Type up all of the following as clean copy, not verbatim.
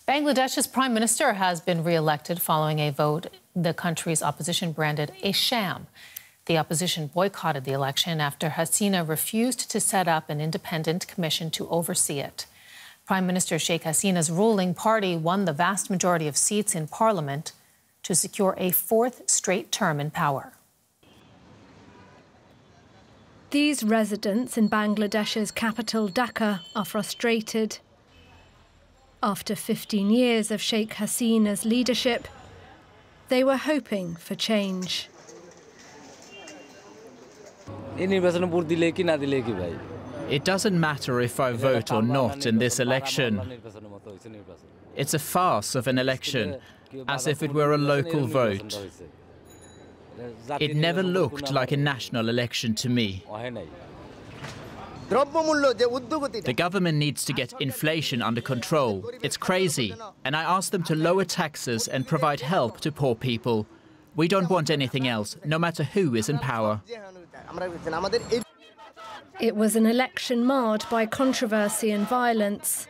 Bangladesh's prime minister has been re-elected following a vote the country's opposition branded a sham. The opposition boycotted the election after Hasina refused to set up an independent commission to oversee it. Prime Minister Sheikh Hasina's ruling party won the vast majority of seats in parliament to secure a fourth straight term in power. These residents in Bangladesh's capital, Dhaka, are frustrated. After 15 years of Sheikh Hasina's leadership, they were hoping for change. It doesn't matter if I vote or not in this election. It's a farce of an election, as if it were a local vote. It never looked like a national election to me. The government needs to get inflation under control. It's crazy. And I asked them to lower taxes and provide help to poor people. We don't want anything else, no matter who is in power. It was an election marred by controversy and violence.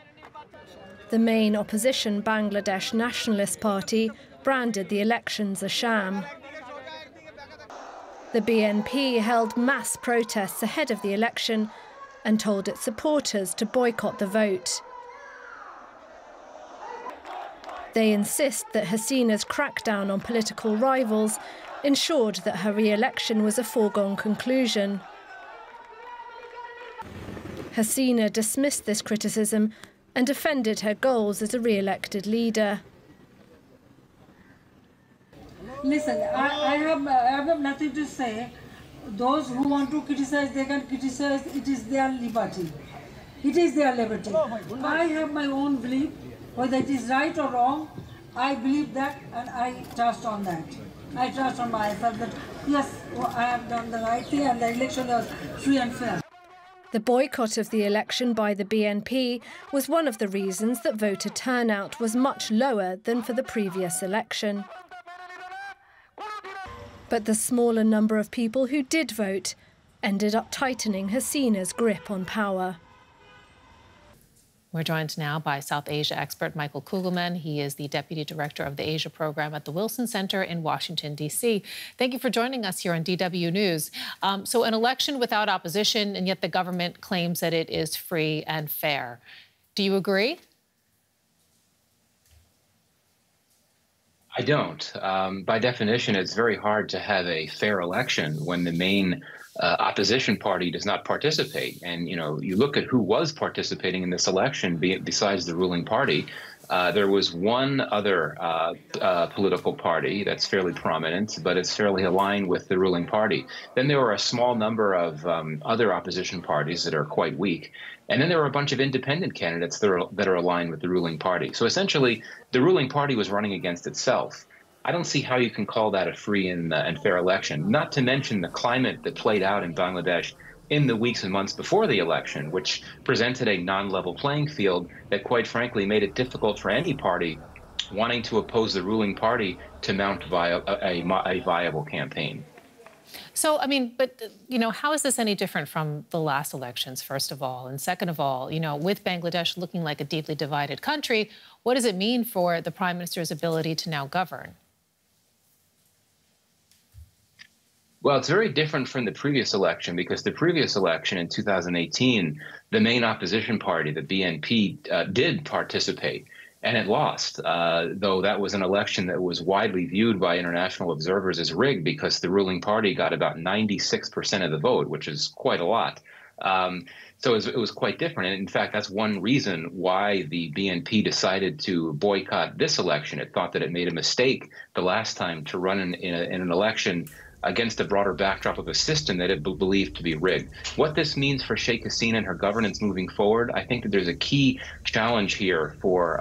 The main opposition Bangladesh Nationalist Party branded the elections a sham. The BNP held mass protests ahead of the election and told its supporters to boycott the vote. They insist that Hasina's crackdown on political rivals ensured that her re-election was a foregone conclusion. Hasina dismissed this criticism and defended her goals as a re-elected leader. Listen, I have nothing to say. Those who want to criticize, they can criticize. It is their liberty. It is their liberty. I have my own belief. Whether it is right or wrong, I believe that and I trust on that. I trust on myself that, yes, I have done the right thing and the election was free and fair. The boycott of the election by the BNP was one of the reasons that voter turnout was much lower than for the previous election. But the smaller number of people who did vote ended up tightening Hasina's grip on power. We're joined now by South Asia expert Michael Kugelman. He is the Deputy Director of the Asia Program at the Wilson Center in Washington, D.C. Thank you for joining us here on DW News. So an election without opposition, and yet the government claims that it is free and fair. Do you agree? I don't. By definition, it's very hard to have a fair election when the main opposition party does not participate. And, you know, you look at who was participating in this election besides the ruling party. There was one other political party that's fairly prominent, but it's fairly aligned with the ruling party. Then there were a small number of other opposition parties that are quite weak. And then there were a bunch of independent candidates that are aligned with the ruling party. So essentially, the ruling party was running against itself. I don't see how you can call that a free and fair election, not to mention the climate that played out in Bangladesh in the weeks and months before the election, which presented a non-level playing field that, quite frankly, made it difficult for any party wanting to oppose the ruling party to mount a viable campaign. So, I mean, but, you know, how is this any different from the last elections, first of all? And second of all, you know, with Bangladesh looking like a deeply divided country, what does it mean for the Prime Minister's ability to now govern? Well, it's very different from the previous election, because the previous election in 2018, the main opposition party, the BNP, did participate, and it lost, though that was an election that was widely viewed by international observers as rigged, because the ruling party got about 96% of the vote, which is quite a lot. So it was quite different. And in fact, that's one reason why the BNP decided to boycott this election. It thought that it made a mistake the last time to run in an election against a broader backdrop of a system that it believed to be rigged. What this means for Sheikh Hasina and her governance moving forward, I think that there's a key challenge here for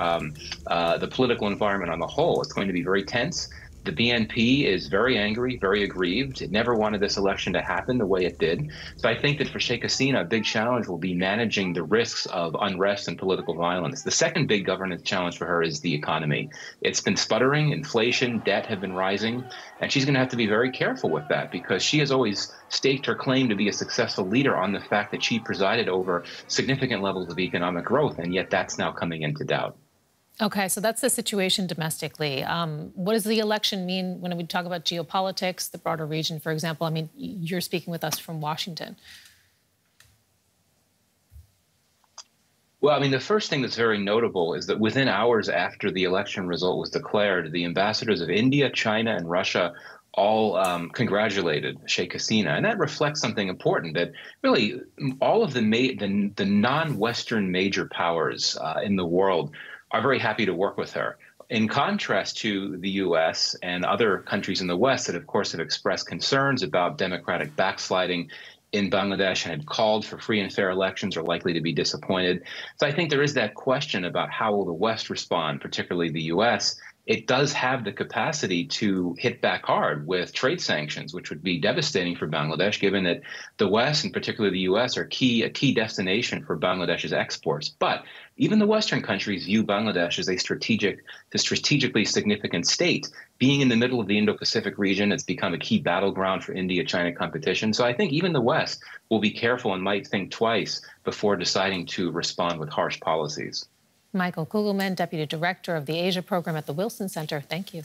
the political environment on the whole. It's going to be very tense. The BNP is very angry, very aggrieved. It never wanted this election to happen the way it did. So I think that for Sheikh Hasina, a big challenge will be managing the risks of unrest and political violence. The second big governance challenge for her is the economy. It's been sputtering, inflation, debt have been rising, and she's going to have to be very careful with that, because she has always staked her claim to be a successful leader on the fact that she presided over significant levels of economic growth, and yet that's now coming into doubt. Okay, so that's the situation domestically. What does the election mean when we talk about geopolitics, the broader region, for example? I mean, you're speaking with us from Washington. Well, I mean, the first thing that's very notable is that within hours after the election result was declared, the ambassadors of India, China, and Russia all congratulated Sheikh Hasina. And that reflects something important, that really all of the non-Western major powers in the world are very happy to work with her. In contrast to the U.S. and other countries in the West that, of course, have expressed concerns about democratic backsliding in Bangladesh and had called for free and fair elections, are likely to be disappointed. So I think there is that question about how will the West respond, particularly the U.S. It does have the capacity to hit back hard with trade sanctions, which would be devastating for Bangladesh, given that the West, and particularly the U.S., are a key destination for Bangladesh's exports. But even the Western countries view Bangladesh as a strategically significant state. Being in the middle of the Indo-Pacific region, it's become a key battleground for India-China competition. So I think even the West will be careful and might think twice before deciding to respond with harsh policies. Michael Kugelman, Deputy Director of the Asia Program at the Wilson Center, thank you.